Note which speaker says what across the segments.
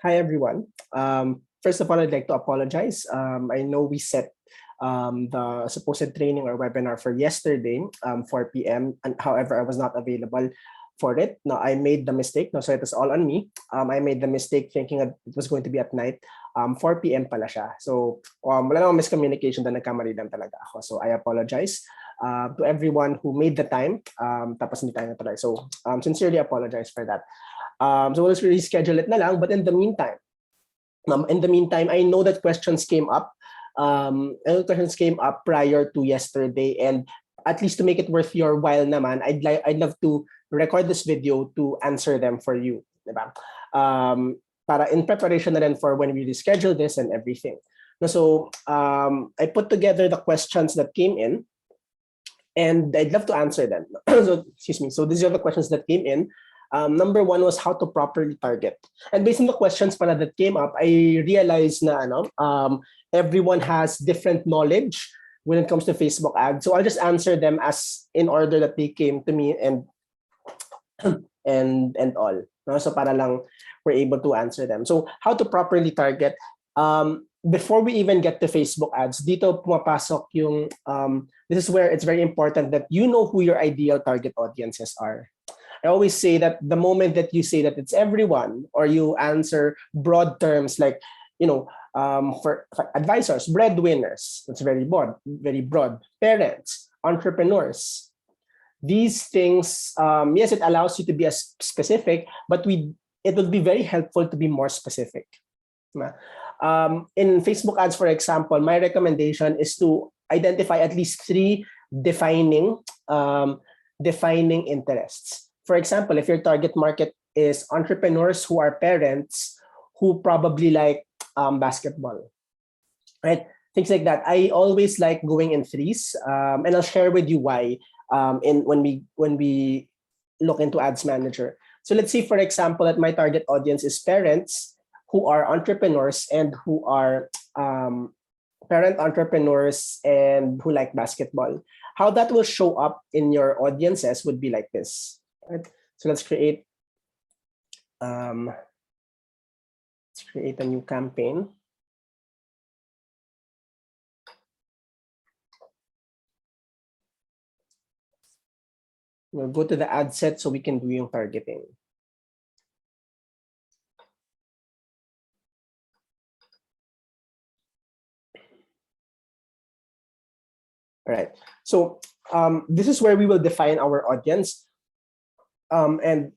Speaker 1: Hi, everyone. First of all, I'd like to apologize. I know we set the supposed training or webinar for yesterday, 4 p.m. And however, I was not available for it. No, I made the mistake. No, so it was all on me. I made the mistake thinking that it was going to be at night. 4 p.m. pala siya. So wala namang miscommunication na nagkamali lang talaga ako. So I apologize to everyone who made the time. Tapos hindi tayo natuloy. So sincerely apologize for that. So we'll just reschedule it na lang. But in the meantime, I know that questions came up. Questions came up prior to yesterday, and at least to make it worth your while naman, I'd love to record this video to answer them for you, diba? Para in preparation na rin for when we reschedule this and everything. So I put together the questions that came in, and I'd love to answer them. So excuse me. So these are the questions that came in. Number one was how to properly target. And based on the questions pala that came up, I realized na everyone has different knowledge when it comes to Facebook ads. So I'll just answer them as in order that they came to me and all. So para lang we're able to answer them. So how to properly target. Before we even get to Facebook ads, dito pumapasok yung, this is where it's very important that you know who your ideal target audiences are. I always say that the moment that you say that it's everyone, or you answer broad terms like, for advisors, breadwinners, that's very broad, parents, entrepreneurs. These things, yes, it allows you to be as specific, but it would be very helpful to be more specific. In Facebook ads, for example, my recommendation is to identify at least 3 defining interests. For example, if your target market is entrepreneurs who are parents who probably like basketball, right? Things like that. I always like going in 3s, and I'll share with you why when we look into Ads Manager. So let's say, for example, that my target audience is parents who are entrepreneurs and who are parent entrepreneurs and who like basketball. How that will show up in your audiences would be like this. Right? So let's create a new campaign. We'll go to the ad set so we can do yung targeting. All right. So this is where we will define our audience. And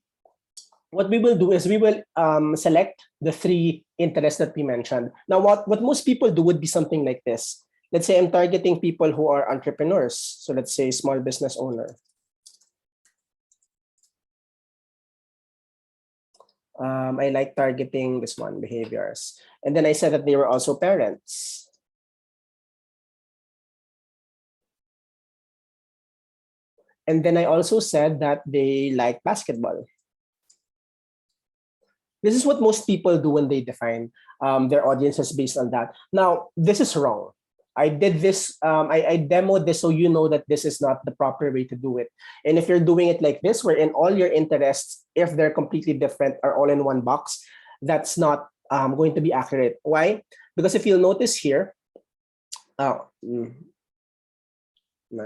Speaker 1: what we will do is we will select the 3 interests that we mentioned. Now, what most people do would be something like this. Let's say I'm targeting people who are entrepreneurs. So let's say small business owner. I like targeting this one, behaviors. And then I said that they were also parents. And then I also said that they like basketball. This is what most people do when they define their audiences based on that. Now, this is wrong. I did this, I demoed this so you know that this is not the proper way to do it. And if you're doing it like this, wherein all your interests, if they're completely different, are all in one box, that's not going to be accurate. Why? Because if you'll notice here, no,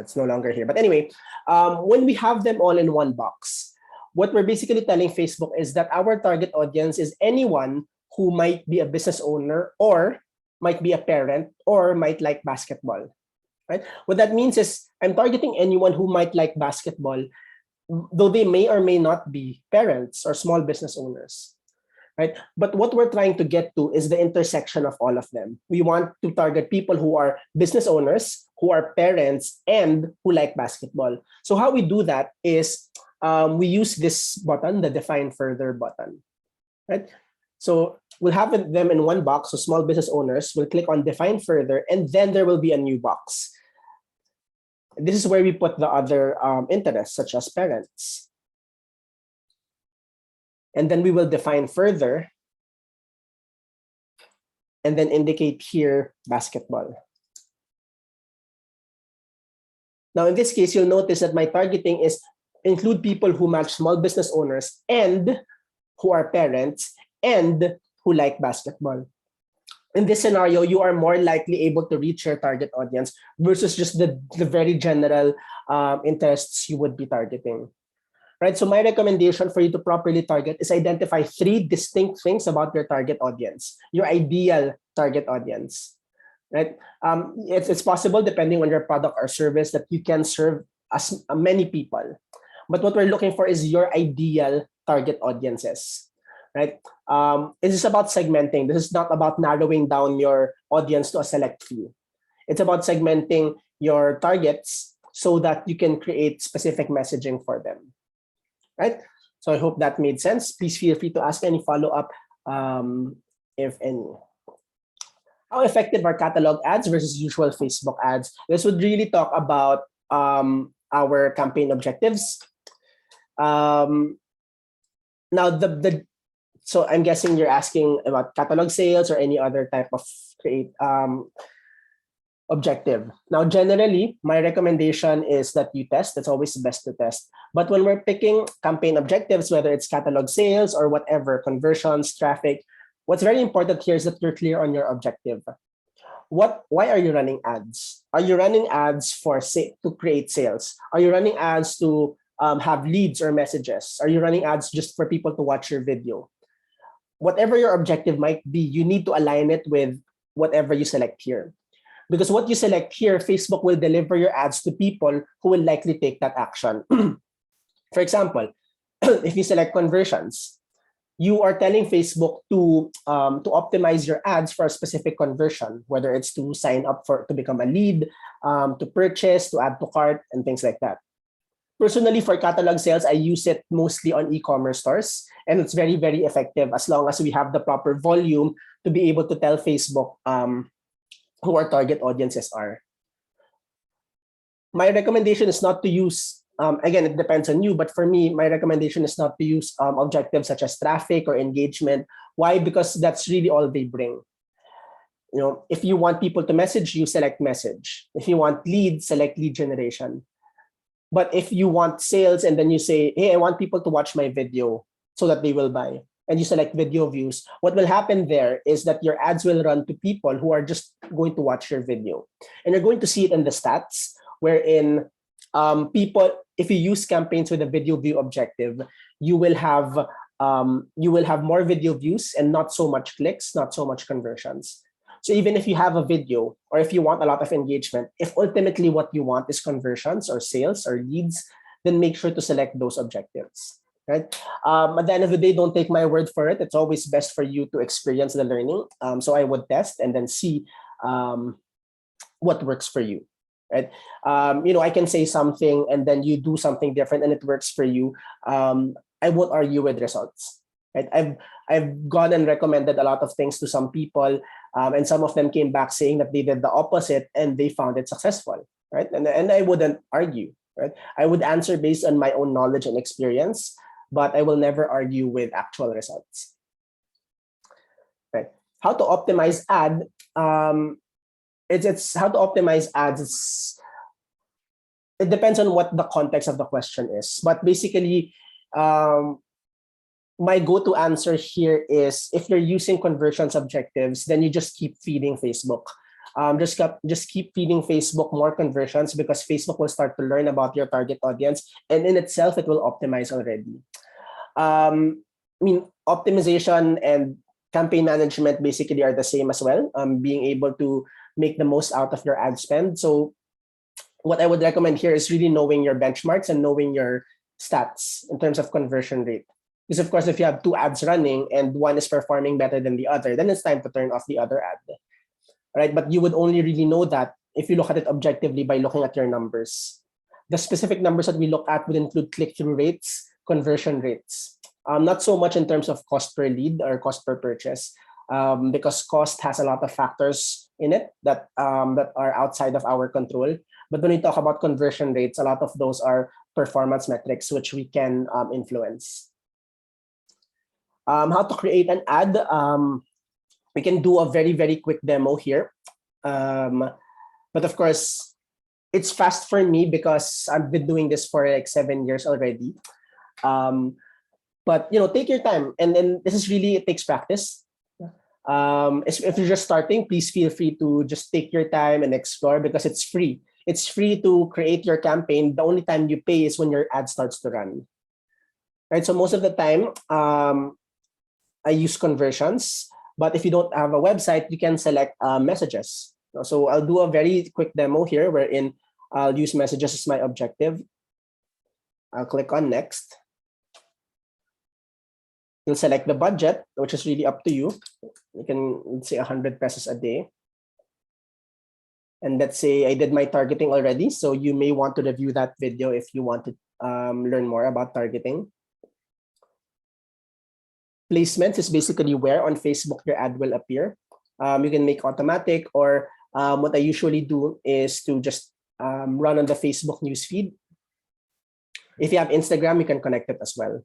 Speaker 1: it's no longer here. But anyway, when we have them all in one box, what we're basically telling Facebook is that our target audience is anyone who might be a business owner or might be a parent or might like basketball, right? What that means is I'm targeting anyone who might like basketball, though they may or may not be parents or small business owners. Right? But what we're trying to get to is the intersection of all of them. We want to target people who are business owners, who are parents, and who like basketball. So how we do that is we use this button, the Define Further button. Right? So we'll have them in one box. So small business owners will click on Define Further, and then there will be a new box. This is where we put the other interests, such as parents. And then we will define further and then indicate here basketball. Now, in this case, you'll notice that my targeting is include people who match small business owners and who are parents and who like basketball. In this scenario, you are more likely able to reach your target audience versus just the very general interests you would be targeting. Right? So my recommendation for you to properly target is identify 3 distinct things about your target audience, your ideal target audience. Right? It's possible, depending on your product or service, that you can serve as many people. But what we're looking for is your ideal target audiences. Right? This is about segmenting. This is not about narrowing down your audience to a select few. It's about segmenting your targets so that you can create specific messaging for them. Right? So I hope that made sense. Please feel free to ask any follow-up, if any. How effective are catalog ads versus usual Facebook ads? This would really talk about our campaign objectives. Now, so I'm guessing you're asking about catalog sales or any other type of objective. Now, generally, my recommendation is that you test. It's always best to test. But when we're picking campaign objectives, whether it's catalog sales or whatever, conversions, traffic, what's very important here is that you're clear on your objective. Why are you running ads? Are you running ads to create sales? Are you running ads to have leads or messages? Are you running ads just for people to watch your video? Whatever your objective might be, you need to align it with whatever you select here. Because what you select here, Facebook will deliver your ads to people who will likely take that action. For example, if you select conversions, you are telling Facebook to optimize your ads for a specific conversion, whether it's to sign up to become a lead, to purchase, to add to cart, and things like that. Personally, for catalog sales, I use it mostly on e-commerce stores, and it's very, very effective as long as we have the proper volume to be able to tell Facebook who our target audiences are. My recommendation is not to use, again, it depends on you, but for me, my recommendation is not to use objectives such as traffic or engagement. Why? Because that's really all they bring. You know, if you want people to message you, select message. If you want leads, select lead generation. But if you want sales and then you say, hey, I want people to watch my video so that they will buy, and you select video views, what will happen there is that your ads will run to people who are just going to watch your video. And you're going to see it in the stats, wherein people, if you use campaigns with a video view objective, you will have more video views and not so much clicks, not so much conversions. So even if you have a video or if you want a lot of engagement, if ultimately what you want is conversions or sales or leads, then make sure to select those objectives. Right? At the end of the day, don't take my word for it. It's always best for you to experience the learning. So I would test and then see what works for you. Right? I can say something and then you do something different and it works for you. I won't argue with results. Right? I've gone and recommended a lot of things to some people, and some of them came back saying that they did the opposite and they found it successful. Right? And I wouldn't argue. Right? I would answer based on my own knowledge and experience, but I will never argue with actual results. Right? How to optimize ad? It's how to optimize ads. It depends on what the context of the question is, but basically, my go-to answer here is if you're using conversions objectives, then you just keep feeding Facebook. Just keep feeding Facebook more conversions because Facebook will start to learn about your target audience, and in itself, it will optimize already. Optimization and campaign management basically are the same as well. Being able to make the most out of your ad spend. So what I would recommend here is really knowing your benchmarks and knowing your stats in terms of conversion rate. Because of course, if you have 2 ads running and one is performing better than the other, then it's time to turn off the other ad. Right? But you would only really know that if you look at it objectively by looking at your numbers. The specific numbers that we look at would include click-through rates, conversion rates. Not so much in terms of cost per lead or cost per purchase, because cost has a lot of factors in it that are outside of our control. But when we talk about conversion rates, a lot of those are performance metrics which we can influence. How to create an ad? We can do a very, very quick demo here. But of course, it's fast for me because I've been doing this for like 7 years already. But take your time, and then this is really, it takes practice. If you're just starting, please feel free to just take your time and explore because it's free. It's free to create your campaign. The only time you pay is when your ad starts to run. Right. So most of the time, I use conversions. But if you don't have a website, you can select messages. So I'll do a very quick demo here wherein I'll use messages as my objective. I'll click on next. You'll select the budget, which is really up to you. You can, let's say, 100 pesos a day. And let's say I did my targeting already. So you may want to review that video if you want to learn more about targeting. Placements is basically where on Facebook your ad will appear. You can make automatic, or what I usually do is to just run on the Facebook newsfeed. If you have Instagram, you can connect it as well.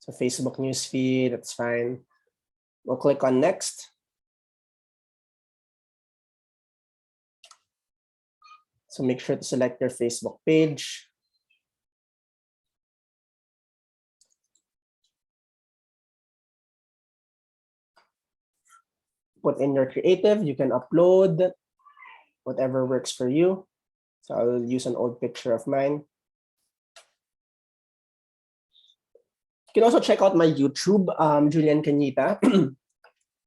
Speaker 1: So Facebook newsfeed, that's fine. We'll click on next. So make sure to select your Facebook page. Put in your creative, you can upload whatever works for you. So I'll use an old picture of mine. You can also check out my YouTube, Julian Cañita.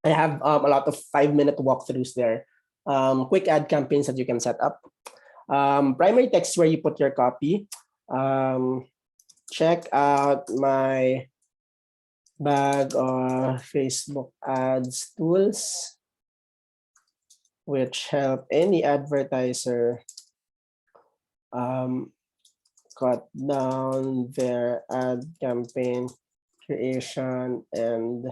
Speaker 1: I have a lot of 5-minute walkthroughs there. Quick ad campaigns that you can set up. Primary text where you put your copy. Check out my bag of Facebook ads tools, which help any advertiser cut down their ad campaign creation and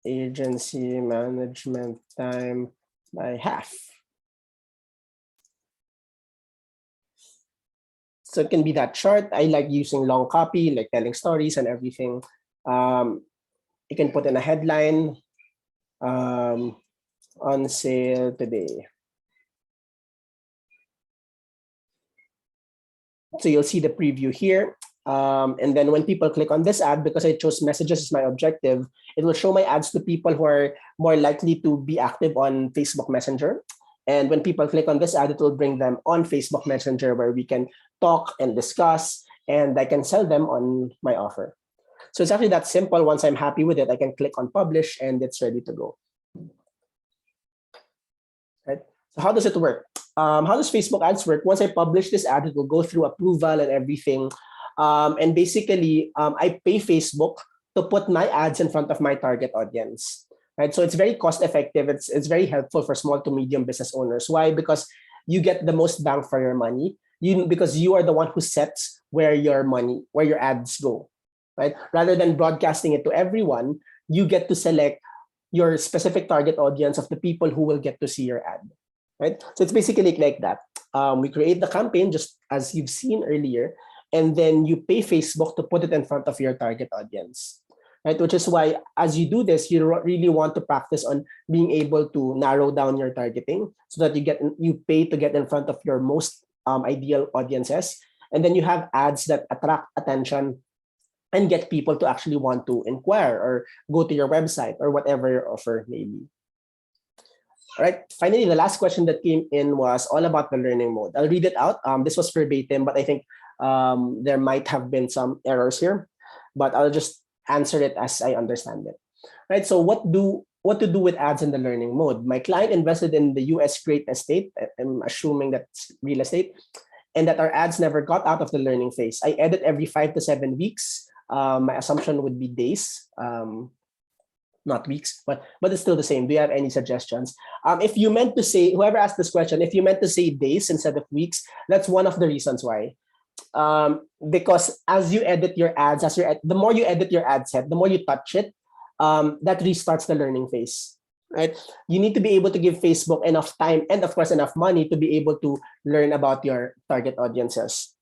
Speaker 1: agency management time by half. So it can be that short. I like using long copy, like telling stories and everything. You can put in a headline, on sale today. So you'll see the preview here. And then when people click on this ad, because I chose messages as my objective, it will show my ads to people who are more likely to be active on Facebook Messenger. And when people click on this ad, it will bring them on Facebook Messenger where we can talk and discuss, and I can sell them on my offer. So it's actually that simple. Once I'm happy with it, I can click on publish and it's ready to go. Right? So how does it work? How does Facebook ads work? Once I publish this ad, it will go through approval and everything. And basically, I pay Facebook to put my ads in front of my target audience. Right? So it's very cost effective. It's very helpful for small to medium business owners. Why? Because you get the most bang for your money. Because you are the one who sets where your ads go. Right? Rather than broadcasting it to everyone, you get to select your specific target audience of the people who will get to see your ad. Right? So it's basically like that. We create the campaign just as you've seen earlier, and then you pay Facebook to put it in front of your target audience. Right? Which is why, as you do this, you really want to practice on being able to narrow down your targeting so that you pay to get in front of your most ideal audiences, and then you have ads that attract attention and get people to actually want to inquire or go to your website or whatever your offer may be. All right. Finally, the last question that came in was all about the learning mode. I'll read it out. This was verbatim, but I think there might have been some errors here, but I'll just answer it as I understand it. Right. So what to do with ads in the learning mode? My client invested in the US great estate. I'm assuming that's real estate, and that our ads never got out of the learning phase. I edit every 5 to 7 weeks. My assumption would be days. Not weeks, but it's still the same. Do you have any suggestions? If you meant to say, whoever asked this question, if you meant to say days instead of weeks, that's one of the reasons why. Because as you edit your ads, the more you edit your ad set, the more you touch it, that restarts the learning phase. Right? You need to be able to give Facebook enough time and, of course, enough money to be able to learn about your target audiences.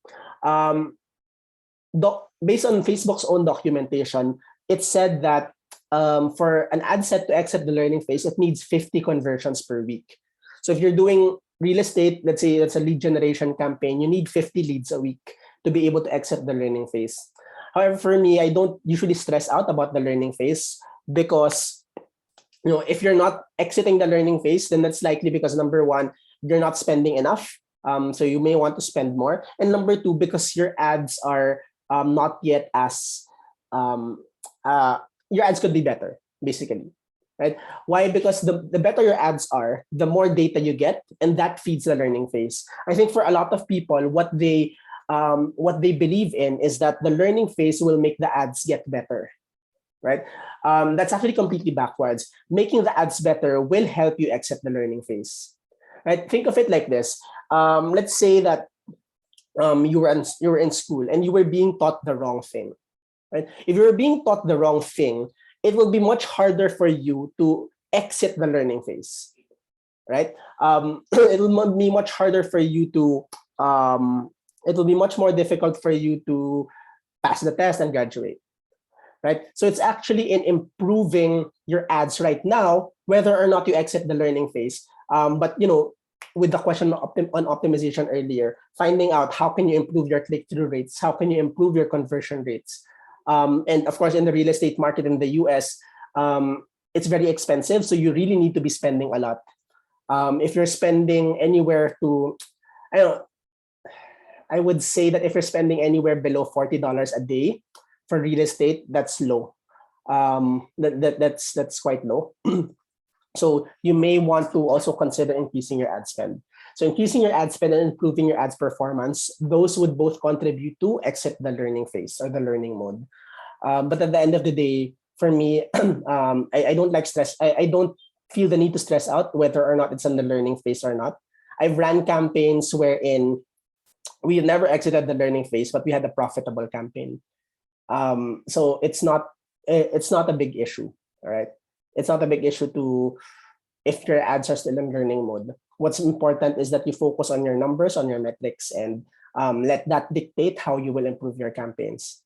Speaker 1: Based on Facebook's own documentation, it said that for an ad set to exit the learning phase, it needs 50 conversions per week. So if you're doing real estate, let's say that's a lead generation campaign, you need 50 leads a week to be able to exit the learning phase. However, for me, I don't usually stress out about the learning phase because if you're not exiting the learning phase, then that's likely because number one, you're not spending enough. So you may want to spend more. And number two, because your ads are not yet as um, your ads could be better, basically. Right? Why? Because the better your ads are, the more data you get, and that feeds the learning phase. I think for a lot of people, what they believe in is that the learning phase will make the ads get better, right? That's actually completely backwards. Making the ads better will help you exit the learning phase, right? Think of it like this. Let's say that you were in school and you were being taught the wrong thing, right? If you were being taught the wrong thing, it will be much harder for you to exit the learning phase, right? It will be much harder for you to it will be much more difficult for you to pass the test and graduate, right? So it's actually in improving your ads right now, whether or not you exit the learning phase. But with the question on optimization earlier, finding out how can you improve your click-through rates, how can you improve your conversion rates, and of course in the real estate market in the US, it's very expensive, so you really need to be spending a lot. If you're spending anywhere to, I don't know, I would say that if you're spending anywhere below $40 a day for real estate, that's low. That's quite low. So you may want to also consider increasing your ad spend. So increasing your ad spend and improving your ads performance, those would both contribute to exit the learning phase or the learning mode. But at the end of the day, for me, I don't like stress. I don't feel the need to stress out whether or not it's in the learning phase or not. I've ran campaigns wherein we never exited the learning phase, but we had a profitable campaign. So it's not a big issue. All right, it's not a big issue to if your ads are still in learning mode. What's important is that you focus on your numbers, on your metrics, and let that dictate how you will improve your campaigns.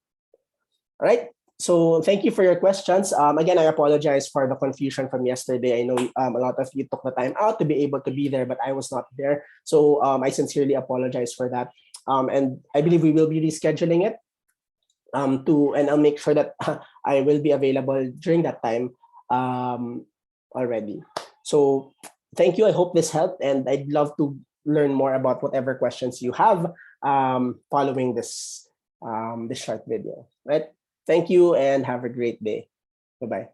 Speaker 1: All right. So thank you for your questions. Again, I apologize for the confusion from yesterday. I know a lot of you took the time out to be able to be there, but I was not there. So I sincerely apologize for that. And I believe we will be rescheduling it and I'll make sure that I will be available during that time already. So thank you. I hope this helped, and I'd love to learn more about whatever questions you have following this this short video. Right? Thank you and have a great day. Bye-bye.